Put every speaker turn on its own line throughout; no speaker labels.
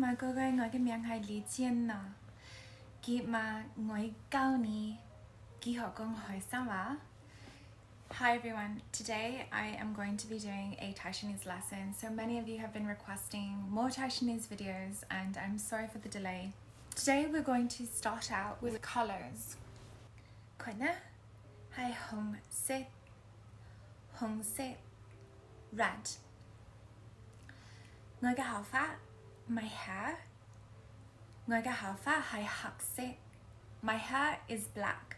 mà cô gái ngồi cái miệng hay lý chiên nè. Kì mà ngồi cao ní, kì họ con hỏi sao á? Hi everyone, today I am going to be doing a Taishanese lesson. So many of you have been requesting more Taishanese videos and I'm sorry for the delay. Today we're going to start out with colors. Quina, hai hong se, red. Ngồi cái hào phát, my hair. Ngồi cái hào phát hai hak se. My hair is black.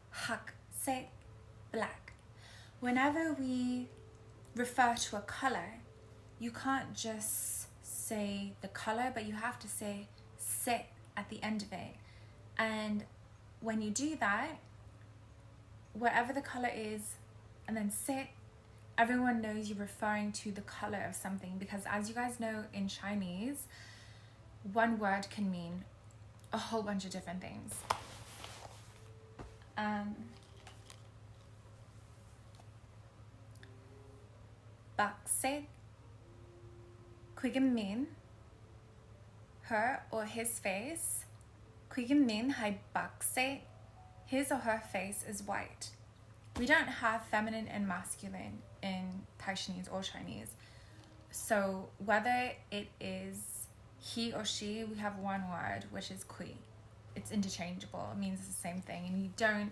Hak se, black. Whenever we refer to a color, you can't just say the color, but you have to say se at the end of it. And when you do that, wherever the color is, and then se, everyone knows you're referring to the color of something, because as you guys know in Chinese, one word can mean a whole bunch of different things. Bak se, quicken mean her or his face. Quicken mean hai bak se, his or her face is white. We don't have feminine and masculine in Taishanese or Chinese. So whether it is he or she, we have one word, which is kui. It's interchangeable. It means the same thing. And you don't,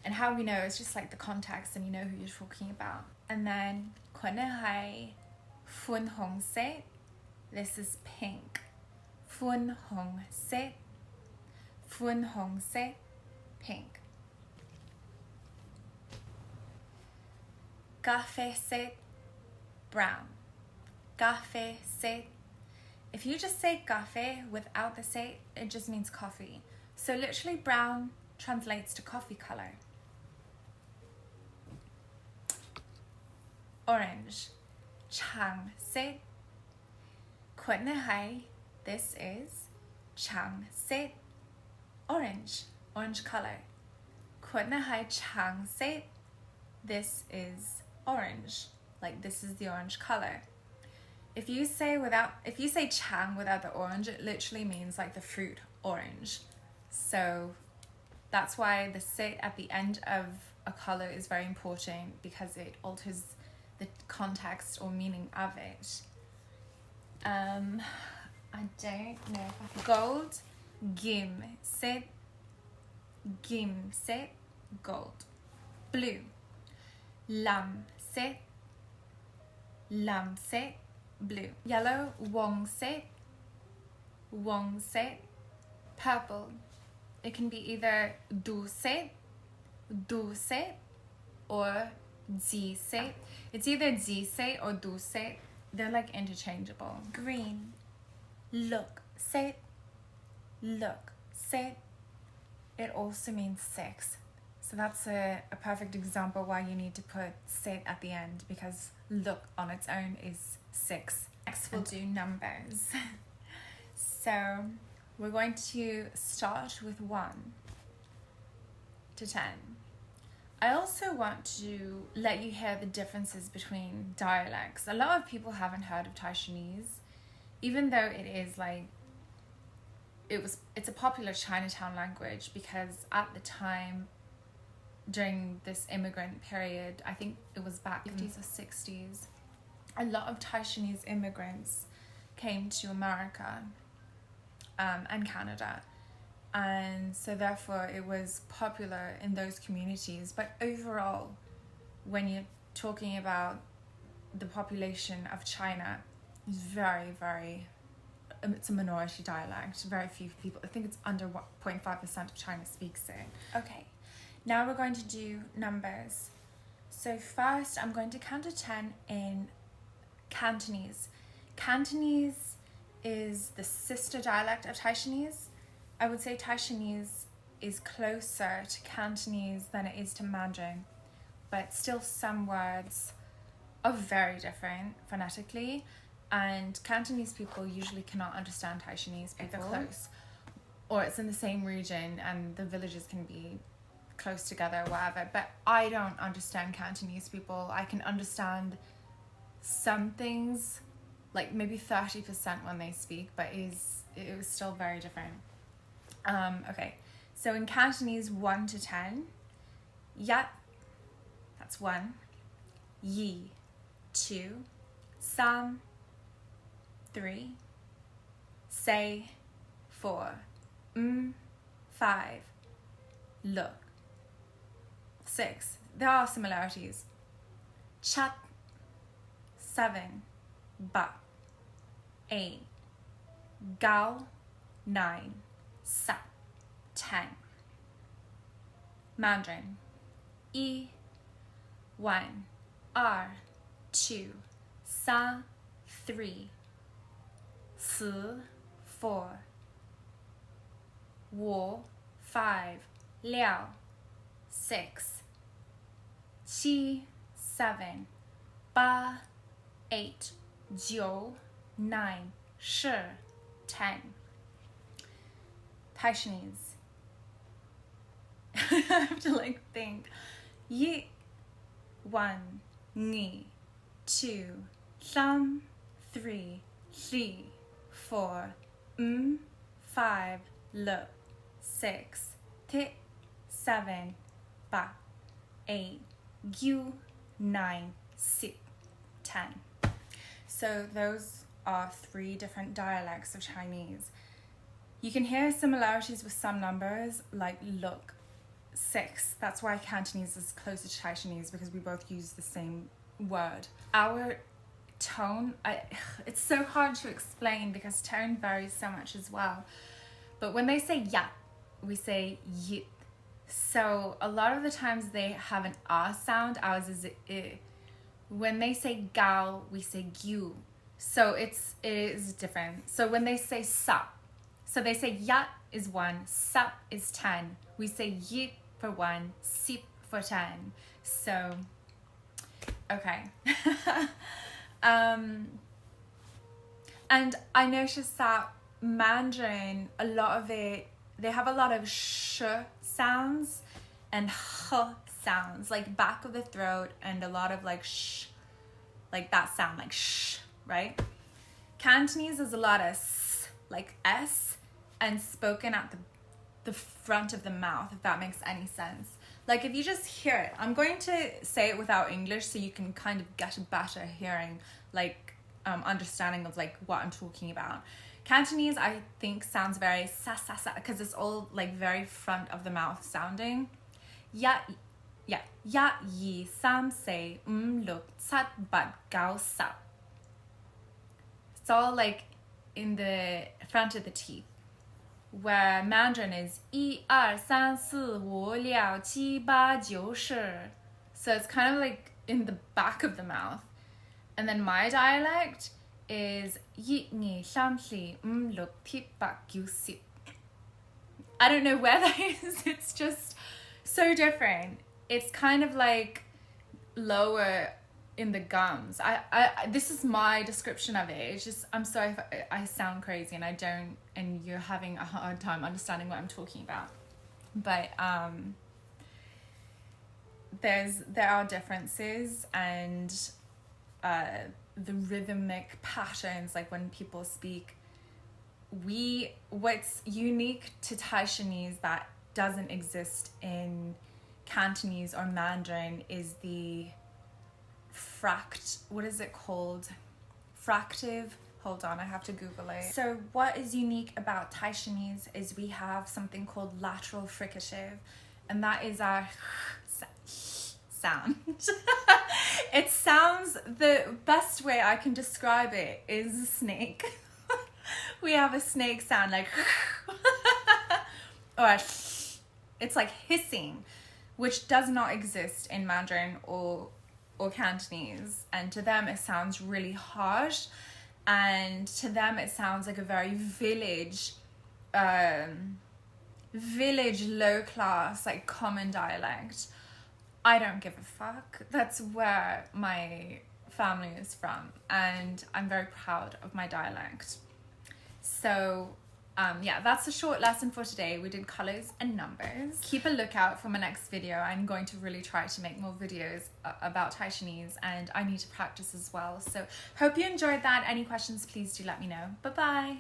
and how we know, it's just like the context and you know who you're talking about. And then kone hai fun hong se. This is pink. Fun hong se. Fun hong se. Pink. Cafe se, brown. Cafe se. If you just say cafe without the se, it just means coffee. So literally brown translates to coffee color. Orange. Chang se. Quitne hai. This is chang se. Orange. Orange color. Quitne hai chang se. This is orange. Like this is the orange color. If you say chang without the orange, it literally means like the fruit orange. So that's why the se at the end of a color is very important, because it alters the context or meaning of it. I don't know if I can. Gold, gim se, gold. Blue, lam se, blue. Yellow, wong se. Purple, it can be either du se, or zi se. It's either zi se or du se. They're like interchangeable. Green, look se. It also means six. So that's a perfect example why you need to put se at the end, because look on its own is 6. Next we'll do numbers. So we're going to start with 1 to 10. I also want to let you hear the differences between dialects. A lot of people haven't heard of Taishanese, even though it is like, it's a popular Chinatown language, because at the time, during this immigrant period, I think it was back in the 50s or 60s, a lot of Taishanese immigrants came to America and Canada, and so therefore it was popular in those communities. But overall, when you're talking about the population of China, it's very, very, it's a minority dialect. Very few people, I think it's under 0.5% of China speaks it. Okay, now we're going to do numbers. So first I'm going to count to 10 in Cantonese. Cantonese is the sister dialect of Taishanese. I would say Taishanese is closer to Cantonese than it is to Mandarin, but still some words are very different phonetically, and Cantonese people usually cannot understand Taishanese people. They're close, or it's in the same region and the villages can be close together or whatever, but I don't understand Cantonese people. I can understand some things, like maybe 30% when they speak, but it was still very different. Okay, so in Cantonese, 1 to 10, yat, that's 1, yi, 2, sam, 3, say, 4, 5, look, 6. There are similarities. Chat, 7, ba, 8, gao, 9, sa, 10. Mandarin, 1, 2, 3, 4, 5, 6, 7, 8, 9, 10. Taishanese. I have to like think. 1, 2, 3, 4, 5, 6, 7, 8, 9, 10. So those are 3 different dialects of Chinese. You can hear similarities with some numbers, like look, 6. That's why Cantonese is closer to Taishanese, because we both use the same word. Our tone, it's so hard to explain because tone varies so much as well. But when they say yat, we say yit. So a lot of the times they have an ah sound, ours is I. When they say gao, we say gyu. So it is different. So when they say sup, so they say yat is 1, sup is 10. We say yit for 1, sip for 10. So, okay. And I noticed that Mandarin, a lot of it, they have a lot of sh sounds and h sounds, like back of the throat, and a lot of like sh, like that sound, like sh, right? Cantonese is a lot of s, like s, and spoken at the front of the mouth, if that makes any sense. Like if you just hear it, I'm going to say it without English so you can kind of get a better hearing, like understanding of like what I'm talking about. Cantonese, I think, sounds very sa sa sa because it's all like very front of the mouth sounding. Ya yi sam say look sat but gao sa. It's all like in the front of the teeth. Where Mandarin is 1, 2, 3, 4, 5, 6, 7, 8, 9, 10. So it's kind of like in the back of the mouth. And then my dialect is 1, 2, 3, 4, 5, 6, 7, 8, 9, 10. I don't know where that is. It's just so different. It's kind of like lower in the gums. This is my description of it. It's just, I'm sorry if I sound crazy and and you're having a hard time understanding what I'm talking about. But there are differences, and the rhythmic patterns, like when people speak, what's unique to Taishanese that doesn't exist in Cantonese or Mandarin is the what is it called? Fricative. Hold on, I have to Google it. So what is unique about Taishanese is we have something called lateral fricative, and that is our sound. It sounds, the best way I can describe it is a snake. We have a snake sound like or it's like hissing, which does not exist in Mandarin or Cantonese, and to them it sounds really harsh, and to them it sounds like a very village low class, like common dialect. I don't give a fuck. That's where my family is from, and I'm very proud of my dialect. So yeah, that's a short lesson for today. We did colors and numbers. Keep a lookout for my next video. I'm going to really try to make more videos about Taishanese, and I need to practice as well. So hope you enjoyed that. Any questions, please do let me know. Bye bye.